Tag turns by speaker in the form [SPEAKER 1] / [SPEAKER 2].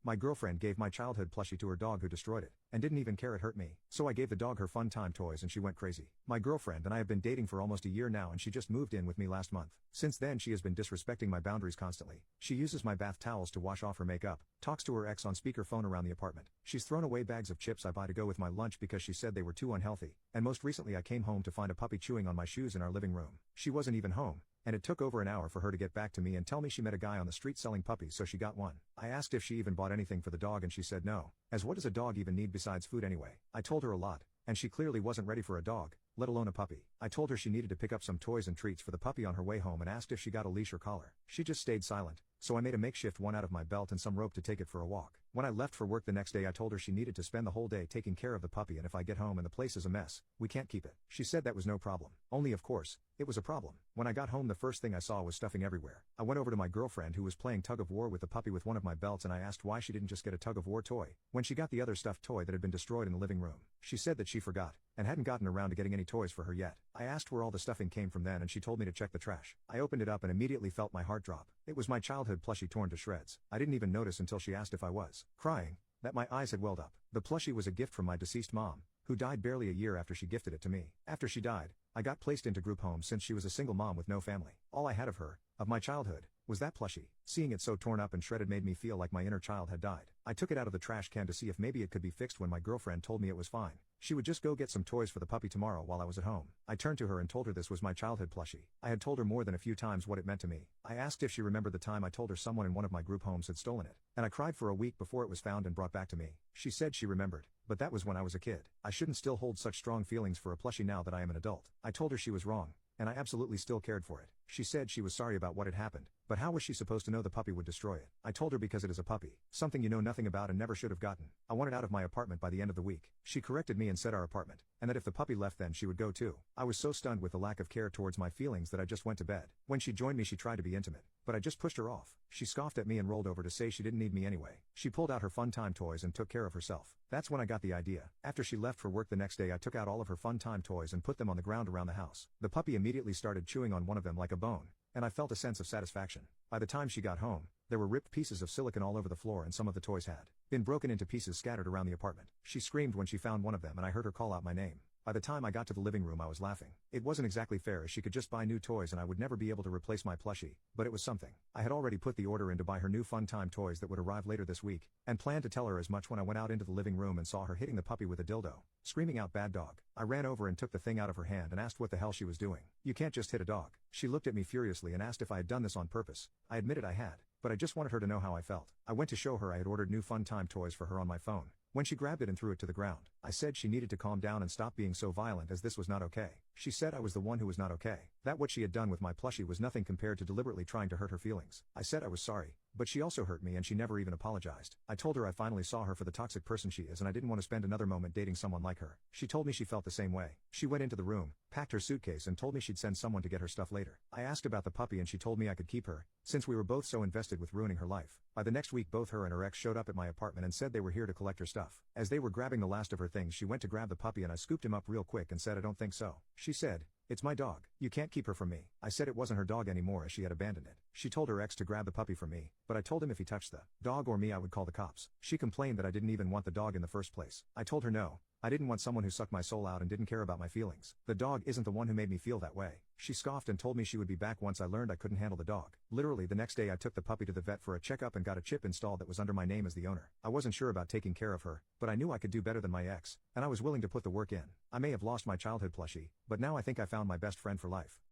[SPEAKER 1] My girlfriend gave my childhood plushie to her dog who destroyed it, and didn't even care it hurt me. So I gave the dog her fun time toys and she went crazy. My girlfriend and I have been dating for almost a year now and she just moved in with me last month. Since then she has been disrespecting my boundaries constantly. She uses my bath towels to wash off her makeup, talks to her ex on speakerphone around the apartment. She's thrown away bags of chips I buy to go with my lunch because she said they were too unhealthy, and most recently I came home to find a puppy chewing on my shoes in our living room. She wasn't even home, and it took over an hour for her to get back to me and tell me she met a guy on the street selling puppies so she got one. I asked if she even bought anything for the dog and she said no, as what does a dog even need besides food anyway? I told her a lot, and she clearly wasn't ready for a dog, let alone a puppy. I told her she needed to pick up some toys and treats for the puppy on her way home and asked if she got a leash or collar. She just stayed silent, so I made a makeshift one out of my belt and some rope to take it for a walk. When I left for work the next day I told her she needed to spend the whole day taking care of the puppy and if I get home and the place is a mess, we can't keep it. She said that was no problem. Only of course, it was a problem. When I got home the first thing I saw was stuffing everywhere. I went over to my girlfriend who was playing tug of war with the puppy with one of my belts and I asked why she didn't just get a tug of war toy when she got the other stuffed toy that had been destroyed in the living room. She said that she forgot, and hadn't gotten around to getting any toys for her yet. I asked where all the stuffing came from then and she told me to check the trash. I opened it up and immediately felt my heart drop. It was my childhood plushie torn to shreds. I didn't even notice until she asked if I was crying, that my eyes had welled up. The plushie was a gift from my deceased mom, who died barely a year after she gifted it to me. After she died, I got placed into group homes since she was a single mom with no family. All I had of her, of my childhood, was that plushie. Seeing it so torn up and shredded made me feel like my inner child had died. I took it out of the trash can to see if maybe it could be fixed when my girlfriend told me it was fine. She would just go get some toys for the puppy tomorrow while I was at home. I turned to her and told her this was my childhood plushie. I had told her more than a few times what it meant to me. I asked if she remembered the time I told her someone in one of my group homes had stolen it, and I cried for a week before it was found and brought back to me. She said she remembered, but that was when I was a kid. I shouldn't still hold such strong feelings for a plushie now that I am an adult. I told her she was wrong, and I absolutely still cared for it. She said she was sorry about what had happened, but how was she supposed to know the puppy would destroy it? I told her because it is a puppy, something you know nothing about and never should have gotten. I want it out of my apartment by the end of the week. She corrected me and said our apartment, and that if the puppy left then she would go too. I was so stunned with the lack of care towards my feelings that I just went to bed. When she joined me she tried to be intimate, but I just pushed her off. She scoffed at me and rolled over to say she didn't need me anyway. She pulled out her fun time toys and took care of herself. That's when I got the idea. After she left for work the next day I took out all of her fun time toys and put them on the ground around the house. The puppy immediately started chewing on one of them like a bone, and I felt a sense of satisfaction. By the time she got home, there were ripped pieces of silicone all over the floor and some of the toys had been broken into pieces scattered around the apartment. She screamed when she found one of them and I heard her call out my name. By the time I got to the living room I was laughing. It wasn't exactly fair as she could just buy new toys and I would never be able to replace my plushie, but it was something. I had already put the order in to buy her new fun time toys that would arrive later this week, and planned to tell her as much when I went out into the living room and saw her hitting the puppy with a dildo, screaming out bad dog. I ran over and took the thing out of her hand and asked what the hell she was doing. You can't just hit a dog. She looked at me furiously and asked if I had done this on purpose. I admitted I had, but I just wanted her to know how I felt. I went to show her I had ordered new fun time toys for her on my phone, when she grabbed it and threw it to the ground. I said she needed to calm down and stop being so violent as this was not okay. She said I was the one who was not okay, that what she had done with my plushie was nothing compared to deliberately trying to hurt her feelings. I said I was sorry, but she also hurt me and she never even apologized. I told her I finally saw her for the toxic person she is and I didn't want to spend another moment dating someone like her. She told me she felt the same way. She went into the room, packed her suitcase and told me she'd send someone to get her stuff later. I asked about the puppy and she told me I could keep her, since we were both so invested with ruining her life. By the next week both her and her ex showed up at my apartment and said they were here to collect her stuff. As they were grabbing the last of her things she went to grab the puppy and I scooped him up real quick and said I don't think so. She said, "It's my dog. You can't keep her from me." I said it wasn't her dog anymore as she had abandoned it. She told her ex to grab the puppy from me, but I told him if he touched the dog or me I would call the cops. She complained that I didn't even want the dog in the first place. I told her no, I didn't want someone who sucked my soul out and didn't care about my feelings. The dog isn't the one who made me feel that way. She scoffed and told me she would be back once I learned I couldn't handle the dog. Literally the next day I took the puppy to the vet for a checkup and got a chip installed that was under my name as the owner. I wasn't sure about taking care of her, but I knew I could do better than my ex, and I was willing to put the work in. I may have lost my childhood plushie, but now I think I found my best friend for life.